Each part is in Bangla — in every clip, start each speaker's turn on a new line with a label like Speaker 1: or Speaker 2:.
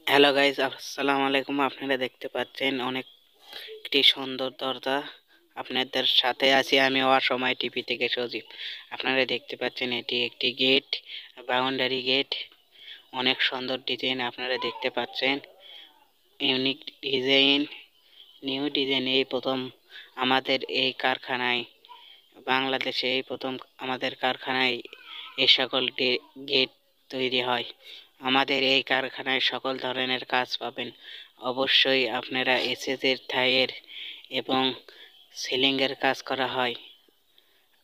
Speaker 1: হ্যালো গাইস, আসসালামু আলাইকুম। আপনারা দেখতে পাচ্ছেন অনেকটি সুন্দর দরজা। আপনাদের সাথে আছি আমি অসময় টিভি থেকে সজীব। আপনারা দেখতে পাচ্ছেন এটি একটি গেট, বাউন্ডারি গেট। অনেক সুন্দর ডিজাইন আপনারা দেখতে পাচ্ছেন। ইউনিক ডিজাইন, নিউ ডিজাইন এই প্রথম আমাদের এই কারখানায়, বাংলাদেশে এই প্রথম আমাদের কারখানায় এই সকল গেট তৈরি হয়। আমাদের এই কারখানায় সকল ধরনের কাজ পাবেন। অবশ্যই আপনারা এসএসের থাইয়ের এবং সিলিংয়ের কাজ করা হয়।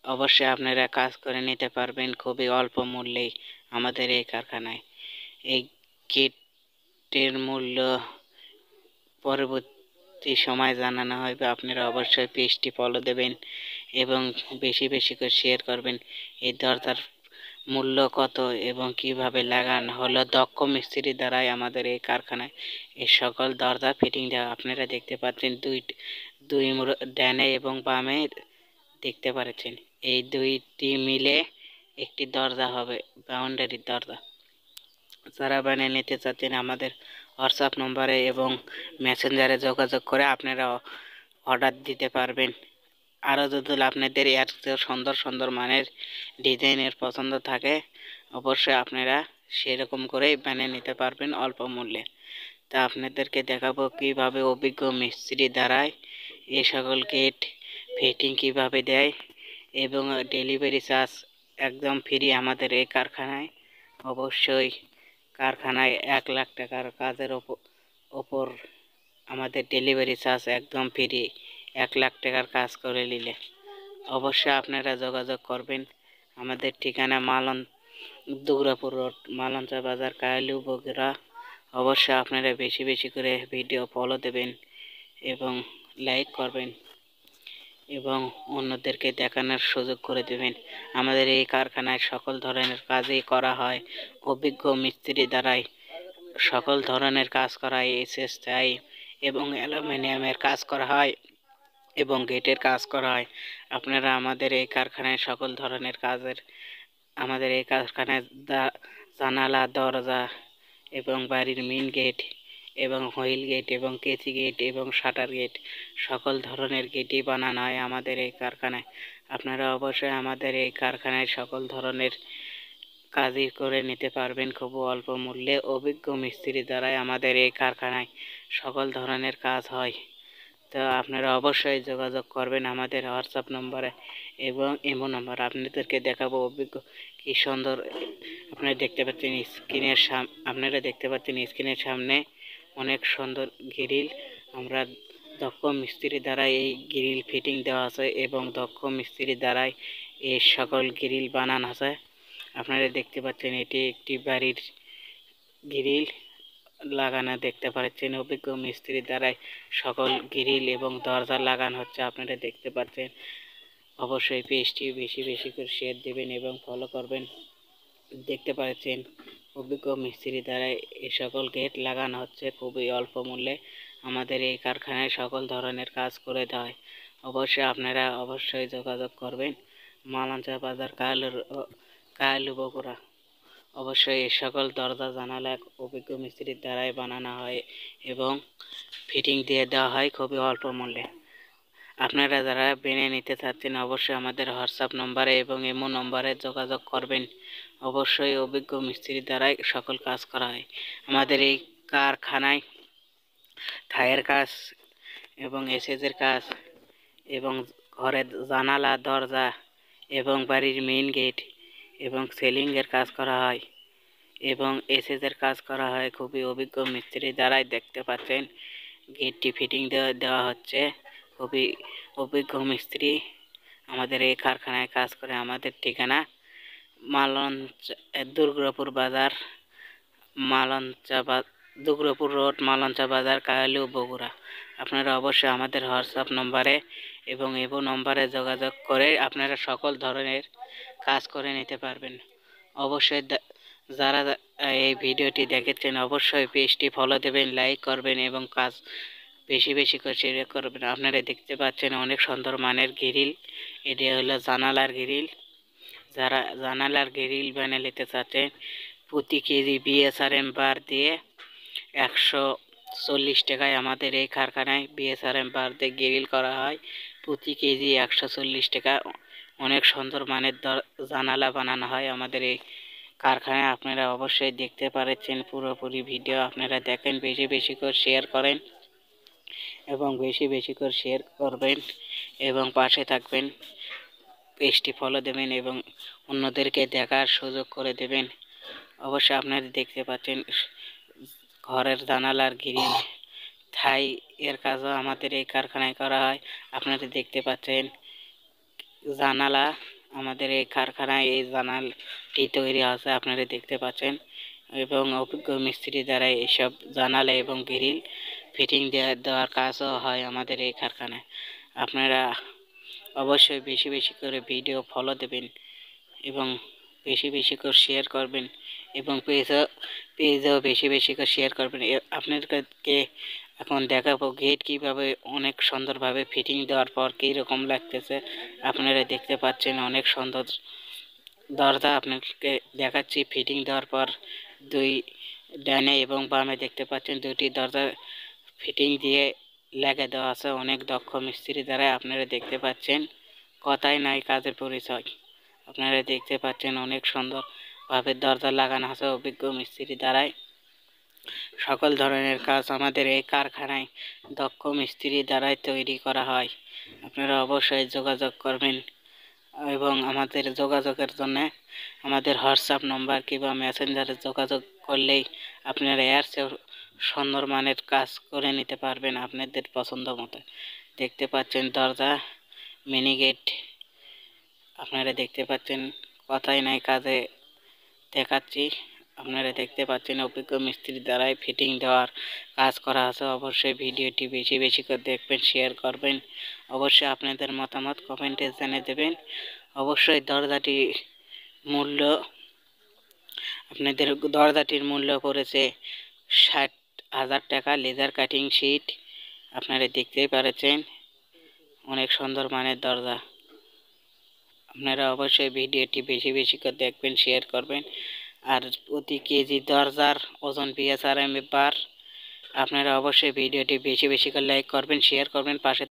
Speaker 1: অবশ্যই আপনারা কাজ করে নিতে পারবেন খুবই অল্প মূল্যেই আমাদের এই কারখানায়। এই গেটের মূল্য পরবর্তী সময় জানানো হবে। আপনারা অবশ্যই পেজটি ফলো দেবেন এবং বেশি বেশি করে শেয়ার করবেন। এই দরজার মূল্য কত এবং কিভাবে লাগানো হলো দক্ষ মিস্ত্রি দ্বারাই আমাদের এই কারখানায় এই সকল দরজা ফিটিং দেওয়া। আপনারা দেখতে পাচ্ছেন দুই ডানে এবং বামে দেখতে পাচ্ছেন, এই দুইটি মিলে একটি দরজা হবে, বাউন্ডারি দরজা। যারা বানিয়ে নিতে চাচ্ছেন আমাদের হোয়াটসঅ্যাপ নম্বরে এবং মেসেঞ্জারে যোগাযোগ করে আপনারা অর্ডার দিতে পারবেন। আরও যদি আপনাদের এর সুন্দর সুন্দর মানের ডিজাইনের পছন্দ থাকে, অবশ্যই আপনারা সেরকম করেই বানিয়ে নিতে পারবেন অল্প মূল্যে। তা আপনাদেরকে দেখাবো কিভাবে অভিজ্ঞ মিস্ত্রি দ্বারাই এই সকল গেট ফিটিং কিভাবে দেয় এবং ডেলিভারি চার্জ একদম ফ্রি আমাদের এই কারখানায়। অবশ্যই কারখানায় 1,00,000 টাকার কাজের ওপর আমাদের ডেলিভারি চার্জ একদম ফ্রি। 1,00,000 টাকার কাজ করে নিলে অবশ্যই আপনারা যোগাযোগ করবেন। আমাদের ঠিকানা দুর্গাপুর রোড, মালঞ্চা বাজার, কায়ালু, বগুড়া। অবশ্যই আপনারা বেশি বেশি করে ভিডিও ফলো দেবেন এবং লাইক করবেন এবং অন্যদেরকে দেখানোর সুযোগ করে দেবেন। আমাদের এই কারখানায় সকল ধরনের কাজই করা হয় অভিজ্ঞ মিস্ত্রি দ্বারাই। সকল ধরনের কাজ করা হয়, এসএস চাই এবং অ্যালুমিনিয়ামের কাজ করা হয় এবং গেটের কাজ করা হয়। আপনারা আমাদের এই কারখানায় সকল ধরনের কাজের, আমাদের এই কারখানায় জানালা, দরজা এবং বাড়ির মেইন গেট এবং হুইল গেট এবং কেসি গেট এবং শাটার গেট, সকল ধরনের গেটই বানানো হয় আমাদের এই কারখানায়। আপনারা অবশ্যই আমাদের এই কারখানায় সকল ধরনের কাজই করে নিতে পারবেন খুব অল্প মূল্যে। অভিজ্ঞ মিস্ত্রি দ্বারাই আমাদের এই কারখানায় সকল ধরনের কাজ হয়। তো আপনারা অবশ্যই যোগাযোগ করবেন আমাদের হোয়াটসঅ্যাপ নম্বরে এবং ইমো নম্বর। আপনাদেরকে দেখাবো অভিজ্ঞ কি সুন্দর। আপনারা দেখতে পাচ্ছেন স্ক্রিনের সামনে অনেক সুন্দর গ্রিল। আমরা দক্ষ মিস্ত্রি দ্বারা এই গ্রিল ফিটিং দেওয়া আছে এবং দক্ষ মিস্ত্রি দ্বারাই এই সকল গ্রিল বানানো আছে। আপনারা দেখতে পাচ্ছেন এটি একটি বাড়ির গ্রিল লাগানো দেখতে পাচ্ছেন। অভিজ্ঞ মিস্ত্রি দ্বারাই সকল গ্রিল এবং দরজা লাগানো হচ্ছে, আপনারা দেখতে পাচ্ছেন। অবশ্যই পেজটি বেশি বেশি করে শেয়ার দেবেন এবং ফলো করবেন। দেখতে পাচ্ছেন অভিজ্ঞ মিস্ত্রি দ্বারা এই সকল গেট লাগানো হচ্ছে খুবই অল্প মূল্যে। আমাদের এই কারখানায় সকল ধরনের কাজ করে দেওয়া হয়। অবশ্যই আপনারা অবশ্যই যোগাযোগ করবেন। মালঞ্চা বাজার, কায়ালু, বগুড়া। অবশ্যই এই সকল দরজা জানালা অভিজ্ঞ মিস্ত্রির দ্বারাই বানানো হয় এবং ফিটিং দিয়ে দেওয়া হয় খুবই অল্প মূল্যে। আপনারা যারা বেনে নিতে চাচ্ছেন অবশ্যই আমাদের হোয়াটসঅ্যাপ নম্বরে এবং ইমো নম্বরে যোগাযোগ করবেন। অবশ্যই অভিজ্ঞ মিস্ত্রির দ্বারাই সকল কাজ করা হয় আমাদের এই কারখানায়। থাইয়ের কাজ এবং এসএসের কাজ এবং ঘরের জানালা, দরজা এবং বাড়ির মেইন গেট এবং সিলিংয়ের কাজ করা হয় এবং এসএসের কাজ করা হয় খুবই অভিজ্ঞ মিস্ত্রি দ্বারাই। দেখতে পাচ্ছেন গেটটি ফিটিং দেওয়া হচ্ছে খুবই অভিজ্ঞ মিস্ত্রি আমাদের এই কারখানায় কাজ করে। আমাদের ঠিকানা দুর্গাপুর বাজার, দুর্গাপুর রোড, মালঞ্চা বাজার, কায়ালু, বগুড়া। আপনারা অবশ্যই আমাদের হোয়াটসঅ্যাপ নম্বরে এবং ইমো নম্বরে যোগাযোগ করে আপনারা সকল ধরনের কাজ করে নিতে পারবেন। অবশ্যই যারা এই ভিডিওটি দেখেছেন অবশ্যই পেজটি ফলো দেবেন, লাইক করবেন এবং কাজ বেশি বেশি করে শেয়ার করবেন। আপনারা দেখতে পাচ্ছেন অনেক সুন্দর মানের গ্রিল। এটি হলো জানালার গ্রিল। যারা জানালার গ্রিল বানিয়ে নিতে চাচ্ছেন প্রতি কেজি বিএসআরএম বার দিয়ে 140 টাকায় আমাদের এই কারখানায় বিএসআরএম বার দিয়ে গ্রিল করা হয়। প্রতি কেজি 140 টাকা। অনেক সুন্দর মানের জানালা বানানো হয় আমাদের এই কারখানায়। আপনারা অবশ্যই দেখতে পাচ্ছেন পুরোপুরি ভিডিও। আপনারা দেখেন, বেশি বেশি করে শেয়ার করেন এবং বেশি বেশি করে শেয়ার করবেন এবং পাশে থাকবেন। পেজটি ফলো দেবেন এবং অন্যদেরকে দেখার সুযোগ করে দেবেন। অবশ্যই আপনারা দেখতে পাচ্ছেন ঘরের জানালার গ্রিল থাই এর কাজও আমাদের এই কারখানায় করা হয়। আপনারা দেখতে পাচ্ছেন জানালা আমাদের এই কারখানায় এই জানালাটি তৈরি আছে, আপনারা দেখতে পাচ্ছেন, এবং অভিজ্ঞ মিস্ত্রি দ্বারা এইসব জানালা এবং গ্রিল ফিটিং দেওয়ার কাজও হয় আমাদের এই কারখানায়। আপনারা অবশ্যই বেশি বেশি করে ভিডিও ফলো দেবেন এবং বেশি বেশি করে শেয়ার করবেন এবং পেজও বেশি বেশি করে শেয়ার করবেন। আপনাদেরকে এখন দেখাবো গেট কিভাবে অনেক সুন্দরভাবে ফিটিং দেওয়ার পর কী রকম লাগতেছে। আপনারা দেখতে পাচ্ছেন অনেক সুন্দর দরজা আপনাকে দেখাচ্ছি। ফিটিং দেওয়ার পর দুই ডানে এবং বামে দেখতে পাচ্ছেন দুটি দরজা ফিটিং দিয়ে লেগে দেওয়া আছে অনেক দক্ষ মিস্ত্রি দ্বারা। আপনারা দেখতে পাচ্ছেন, কথাই নাই কাজের পরিচয়। আপনারা দেখতে পাচ্ছেন অনেক সুন্দরভাবে দরজা লাগানো আছে অভিজ্ঞ মিস্ত্রি দ্বারাই। সকল ধরনের কাজ আমাদের এই কারখানায় দক্ষ মিস্ত্রি দ্বারাই তৈরি করা হয়। আপনারা অবশ্যই যোগাযোগ করবেন এবং আমাদের যোগাযোগের জন্য আমাদের হোয়াটসঅ্যাপ নম্বর কিংবা মেসেঞ্জারে যোগাযোগ করলেই আপনারা এর চেয়ে সুন্দর মানের কাজ করে নিতে পারবেন আপনাদের পছন্দ মতো। দেখতে পাচ্ছেন দরজা মিনি গেট, আপনারা দেখতে পাচ্ছেন, কথাই নাই কাজে দেখাচ্ছি। আপনারা দেখতে পাচ্ছেন অভিজ্ঞ মিস্ত্রির দ্বারাই ফিটিং দেওয়ার কাজ করা আছে। অবশ্যই ভিডিওটি বেশি বেশি করে দেখবেন, শেয়ার করবেন। অবশ্যই আপনাদের মতামত কমেন্টে জানিয়ে দেবেন। অবশ্যই দরজাটির মূল্য পড়েছে 60,000 টাকা। লেজার কাটিং শীট আপনারা দেখতেই পাচ্ছেন, অনেক সুন্দর মানের দরজা। আপনারা অবশ্যই ভিডিওটি বেশি বেশি করে দেখবেন, শেয়ার করবেন। আর প্রতি কেজি দরজার ওজন বিএসআরএম বার। আপনারা অবশ্যই ভিডিওটি বেশি বেশি করে লাইক করবেন, শেয়ার করবেন, পাশে